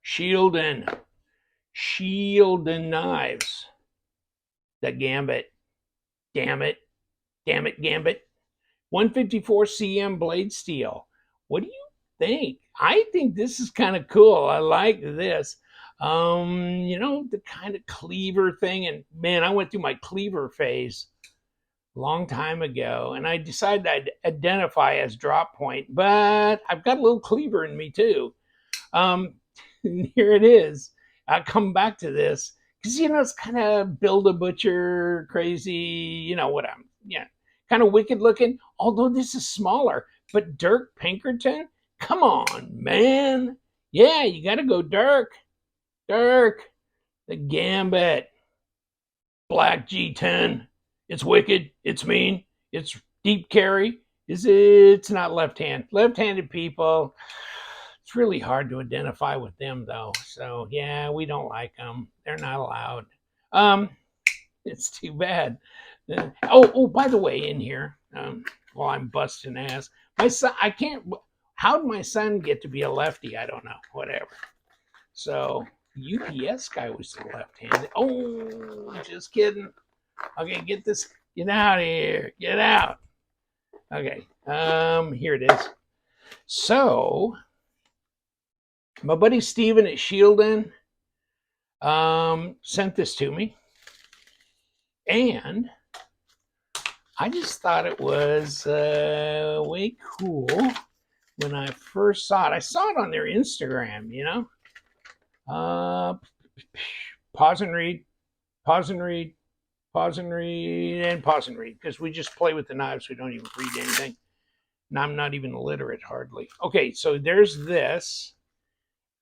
Shieldon knives. The Gambit. Damn it. Damn it, Gambit. 154 cm blade steel. What do you think? I think this is kind of cool. I like this. The kind of cleaver thing. And man, I went through my cleaver phase a long time ago, and I decided I'd identify as drop point, but I've got a little cleaver in me too. Here it is. I'll come back to this because it's kind of build a butcher crazy. Kind of wicked looking. Although this is smaller, but Dirk Pinkerton, come on, man. Yeah, you got to go Dirk. Dirk, the Gambit, Black G10. It's wicked. It's mean. It's deep carry. It's not left hand. Left-handed people. It's really hard to identify with them, though. So, yeah, we don't like them. They're not allowed. It's too bad. By the way, in here, while I'm busting ass, my son, I can't, how'd my son get to be a lefty? I don't know. Whatever. So, UPS guy was the left-handed. Oh, just kidding. Okay, get out of here. Get out. Okay, here it is. So, my buddy Steven at Shieldon sent this to me. And I just thought it was way cool when I first saw it. I saw it on their Instagram, Pause and read, pause and read, pause and read, and pause and read. Because we just play with the knives. We don't even read anything. And I'm not even illiterate, hardly. Okay, so there's this.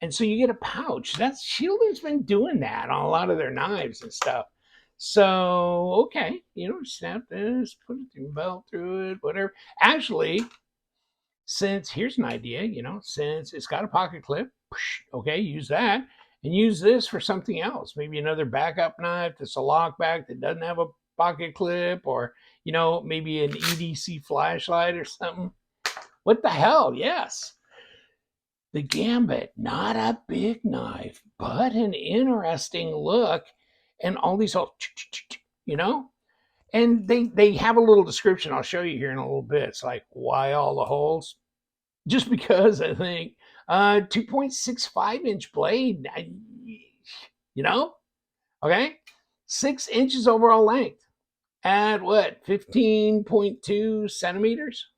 And so you get a pouch. Shieldon's been doing that on a lot of their knives and stuff. So, okay, snap this, put it through, belt through it, whatever. Actually, here's an idea, since it's got a pocket clip, okay, use that, and use this for something else. Maybe another backup knife that's a lockback that doesn't have a pocket clip, or, maybe an EDC flashlight or something. What the hell? Yes. The Gambit, not a big knife, but an interesting look. And all these, and they have a little description. I'll show you here in a little bit. It's like, why all the holes? Just because I think 2.65-inch blade, okay, 6 inches overall length at what, 15.2 centimeters?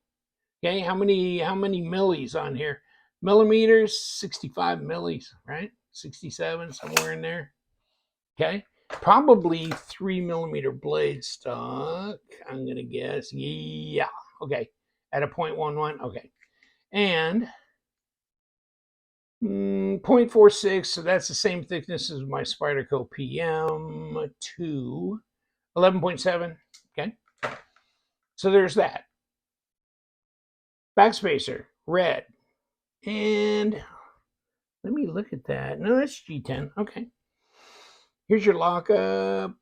Okay, how many millis on here? Millimeters, 65 millis, right? 67, somewhere in there. Okay, probably 3mm blade stock, I'm gonna guess. Yeah, okay, at a 0.11. Okay, and 0.46, so that's the same thickness as my Spyderco PM2. 11.7. Okay, so there's that. Backspacer, red. And let me look at that. No, that's G10. Okay. Here's your lockup.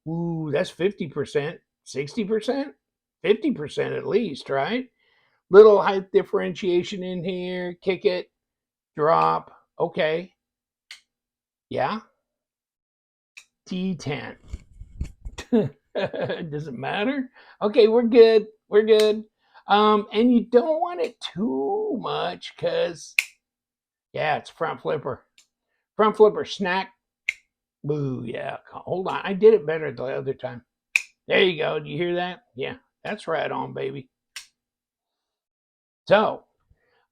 Ooh, that's 50%, 60%, 50% at least, right? Little height differentiation in here. Kick it, drop. Okay. Yeah. D10. Does it matter? Okay, we're good. We're good. And you don't want it too much because, yeah, it's front flipper. Front flipper, snack. Boo, yeah. Hold on. I did it better the other time. There you go. Do you hear that? Yeah, that's right on, baby. So,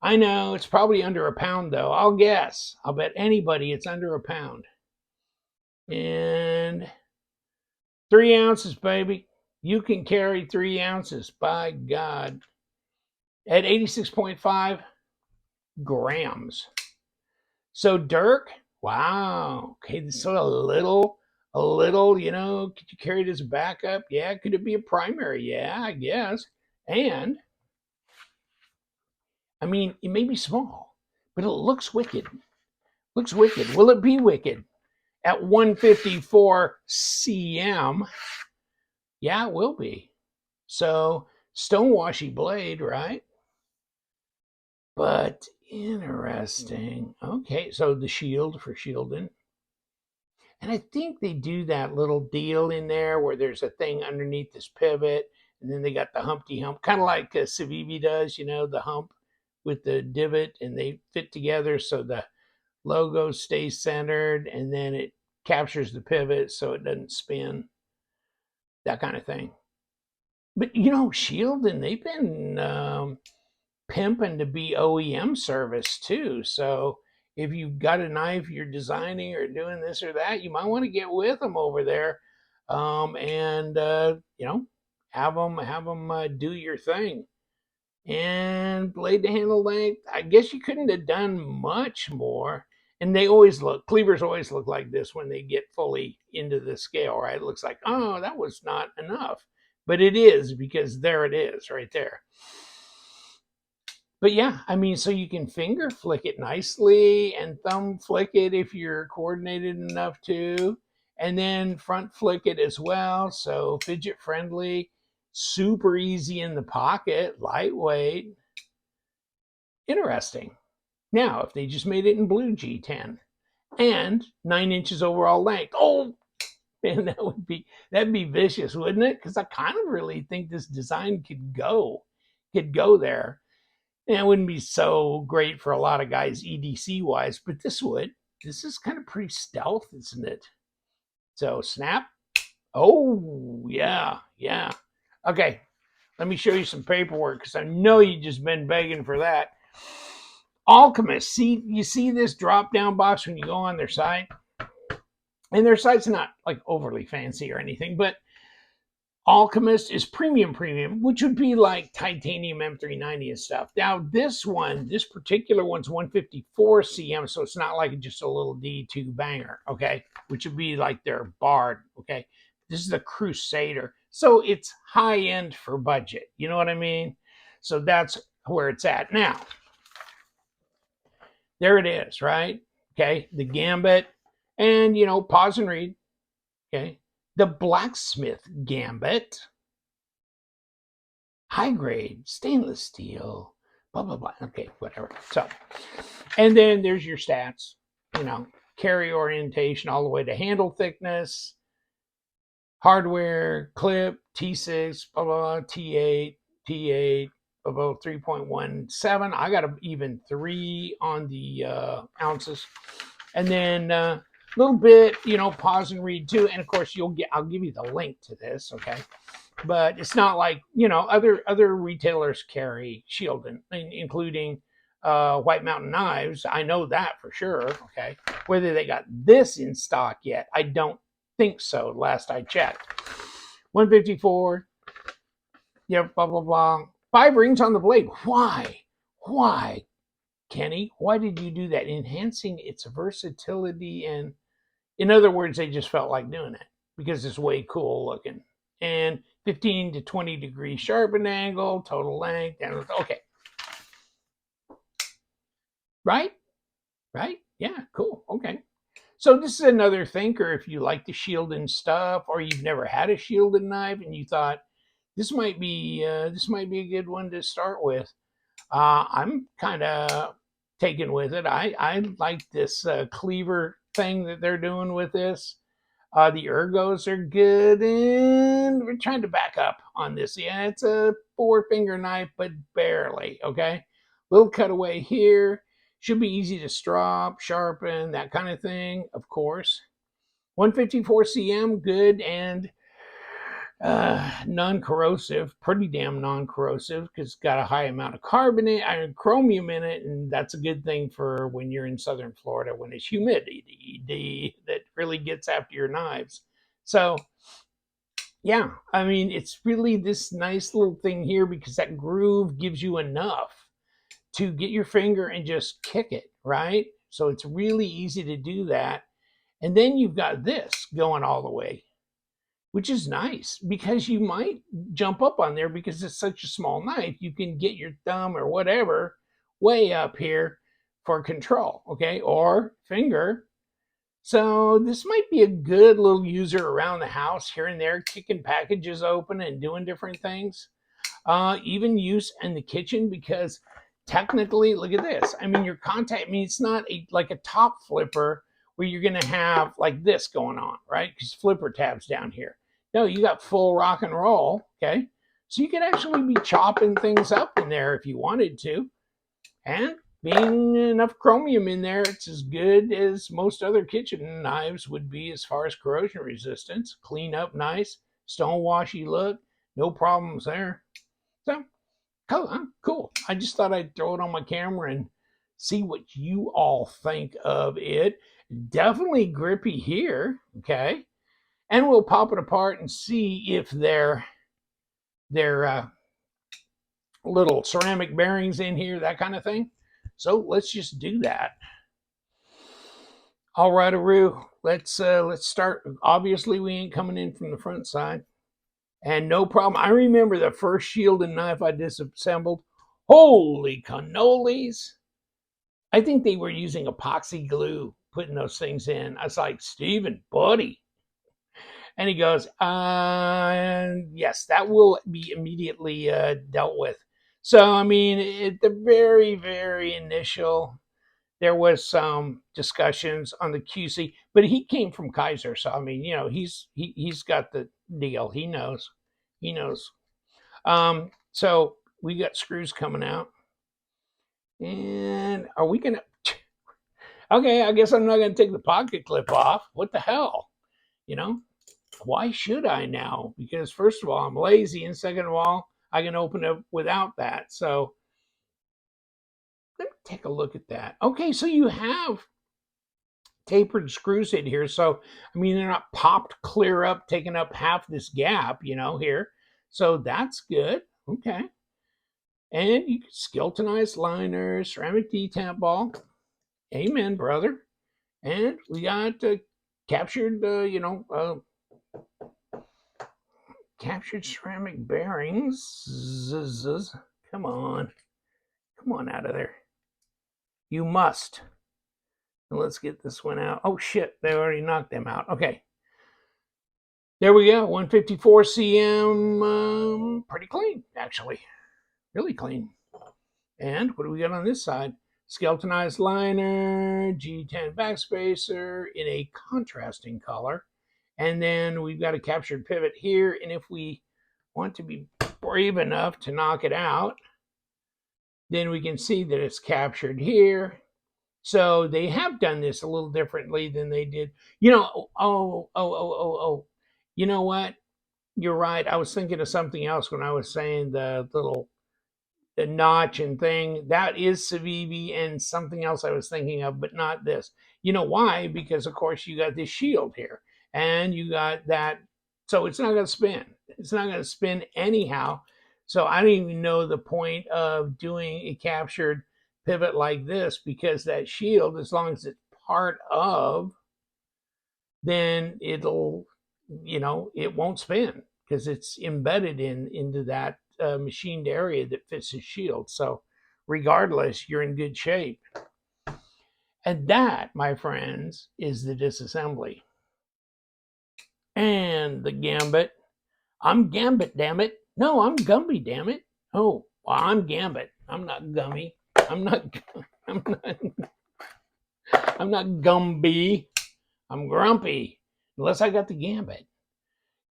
I know it's probably under a pound, though. I'll guess. I'll bet anybody it's under a pound. And 3 ounces, baby. You can carry 3 ounces, by God. At 86.5 grams. So Dirk, wow. Okay, so a little, could you carry it as a backup? Yeah, could it be a primary? Yeah, I guess. And, I mean, it may be small, but it looks wicked. Looks wicked. Will it be wicked? At 154 cm, yeah, it will be. So, stonewashy blade, right? But Interesting. Okay, so the shield for Shieldon. And I think they do that little deal in there where there's a thing underneath this pivot, and then they got the Humpty Hump, kind of like Civivi does, you know, the hump with the divot, and they fit together so the logo stays centered, and then it captures the pivot so it doesn't spin, that kind of thing. But you know, Shieldon, they've been pimping to be OEM service too. So if you've got a knife you're designing or doing this or that, you might want to get with them over there, and you know, have them do your thing. And blade to handle length, I guess you couldn't have done much more. And they always look, cleavers always look like this when they get fully into the scale, right? It looks like, oh, that was not enough. But it is, because there it is right there. But yeah, I mean, so you can finger flick it nicely and thumb flick it if you're coordinated enough to, and then front flick it as well. So fidget friendly, super easy in the pocket, lightweight. Interesting. Now, if they just made it in blue G10 and 9 inches overall length, oh man, that'd be vicious, wouldn't it? Because I kind of really think this design could go there. And it wouldn't be so great for a lot of guys EDC wise, but this would. This is kind of pretty stealth, isn't it? So snap. Oh, yeah, yeah. Okay, let me show you some paperwork because I know you've just been begging for that. Alchemist, see, you see this drop down box when you go on their site? And their site's not like overly fancy or anything, but Alchemist is premium, which would be like titanium M390 and stuff. Now, this particular one's 154 cm, so it's not like just a little D2 banger, okay? Which would be like their Bard, okay? This is the Crusader, so it's high end for budget. You know what I mean? So that's where it's at. Now, there it is, right? Okay, the Gambit, and you know, pause and read, okay? The Blacksmith Gambit, high grade stainless steel, blah, blah, blah. Okay, whatever. So, and then there's your stats, you know, carry orientation all the way to handle thickness, hardware, clip, T6, blah, blah, blah, T8, T8, about 3.17. I got an even 3 on the ounces. And then a little bit, you know, pause and read too. And of course, I'll give you the link to this, okay? But it's not like, you know, other retailers carry Shieldon, including White Mountain Knives. I know that for sure, okay? Whether they got this in stock yet, I don't think so, last I checked. 154, yeah, blah, blah, blah. 5 rings on the blade. Why? Kenny, why did you do that? Enhancing its versatility, and in other words, they just felt like doing it because it's way cool looking. And 15 to 20 degree sharpened angle, total length, and okay. Right? Yeah, cool. Okay. So this is another thinker if you like the Shieldon stuff, or you've never had a Shieldon knife and you thought this might be a good one to start with. I'm kind of taken with it. I like this cleaver thing that they're doing with this. The ergos are good, and we're trying to back up on this. Yeah, it's a 4-finger knife, but barely, okay? Little cutaway here. Should be easy to strop, sharpen, that kind of thing, of course. 154 cm, good, and non-corrosive, pretty damn non-corrosive, because it's got a high amount of carbonate and chromium in it, and that's a good thing for when you're in southern Florida when it's humidity that really gets after your knives. So yeah, I mean, it's really this nice little thing here because that groove gives you enough to get your finger and just kick it, right? So it's really easy to do that. And then you've got this going all the way, which is nice because you might jump up on there because it's such a small knife. You can get your thumb or whatever way up here for control, okay, or finger. So this might be a good little user around the house here and there, kicking packages open and doing different things. Even use in the kitchen because technically, look at this. I mean, your contact, I mean, it's not like a top flipper where you're going to have like this going on, right? Because flipper tabs down here. No, you got full rock and roll, okay? So you could actually be chopping things up in there if you wanted to. And being enough chromium in there, it's as good as most other kitchen knives would be as far as corrosion resistance. Clean up nice, stone washy look, no problems there. So cool. I just thought I'd throw it on my camera and see what you all think of it. Definitely grippy here, okay? And we'll pop it apart and see if their little ceramic bearings in here, that kind of thing. So let's just do that. All right, Aru, let's start. Obviously, we ain't coming in from the front side. And no problem. I remember the first Shieldon knife I disassembled. Holy cannolis. I think they were using epoxy glue putting those things in. I was like, Steven, buddy. And he goes, yes, that will be immediately dealt with. So, I mean, at the very, very initial, there was some discussions on the QC, but he came from Kaiser. So, I mean, you know, he's got the deal. He knows. So we got screws coming out. And are we going to, okay, I guess I'm not going to take the pocket clip off. What the hell? You know, why should I now? Because first of all, I'm lazy. And second of all, I can open it without that. So let me take a look at that. Okay, so you have tapered screws in here. So, I mean, they're not popped clear up, taking up half this gap, you know, here. So that's good. Okay. And you can skeletonized liners, ceramic detamp ball. Amen, brother. And we got captured, captured ceramic bearings. Come on out of there. You must. And let's get this one out. Oh shit, they already knocked them out. Okay. There we go. 154 cm. Pretty clean, actually. Really clean. And what do we got on this side? Skeletonized liner, G10 backspacer in a contrasting color. And then we've got a captured pivot here. And if we want to be brave enough to knock it out, then we can see that it's captured here. So they have done this a little differently than they did. You know, you know what? You're right. I was thinking of something else when I was saying the notch and thing. That is Civivi and something else I was thinking of, but not this. You know why? Because, of course, you got this shield here. And you got that. So it's not going to spin. It's not going to spin anyhow. So I don't even know the point of doing a captured pivot like this, because that shield, as long as it's part of, then it'll, you know, it won't spin because it's embedded into that machined area that fits the shield. So regardless, you're in good shape. And that, my friends, is the disassembly. And the Gambit. I'm Gambit, damn it. No, I'm Gumby, damn it. Oh, well, I'm Gambit. I'm not Gummy. I'm not Gumby. I'm Grumpy. Unless I got the Gambit.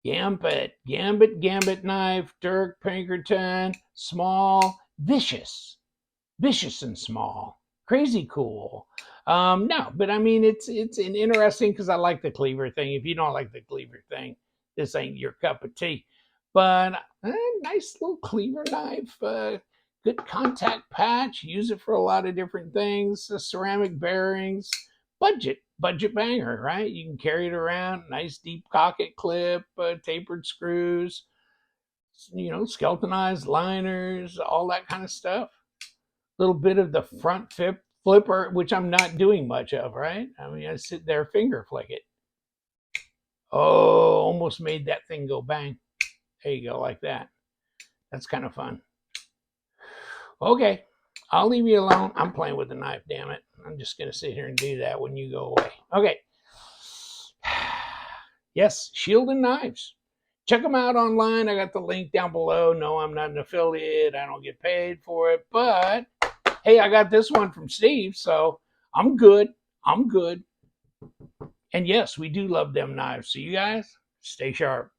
Gambit knife, Dirk Pinkerton, small, vicious and small, crazy cool. No, but I mean, it's an interesting, because I like the cleaver thing. If you don't like the cleaver thing, this ain't your cup of tea. But nice little cleaver knife, good contact patch. Use it for a lot of different things. Ceramic bearings, budget banger, right? You can carry it around. Nice deep pocket clip, tapered screws, you know, skeletonized liners, all that kind of stuff. A little bit of the front flipper, which I'm not doing much of, right? I mean, I sit there, finger flick it. Oh, almost made that thing go bang. There you go, like that. That's kind of fun. Okay, I'll leave you alone. I'm playing with the knife, damn it. I'm just going to sit here and do that when you go away. Okay. Yes, Shieldon Knives. Check them out online. I got the link down below. No, I'm not an affiliate. I don't get paid for it, but hey, I got this one from Steve, so I'm good. I'm good. And yes, we do love them knives. So you guys, stay sharp.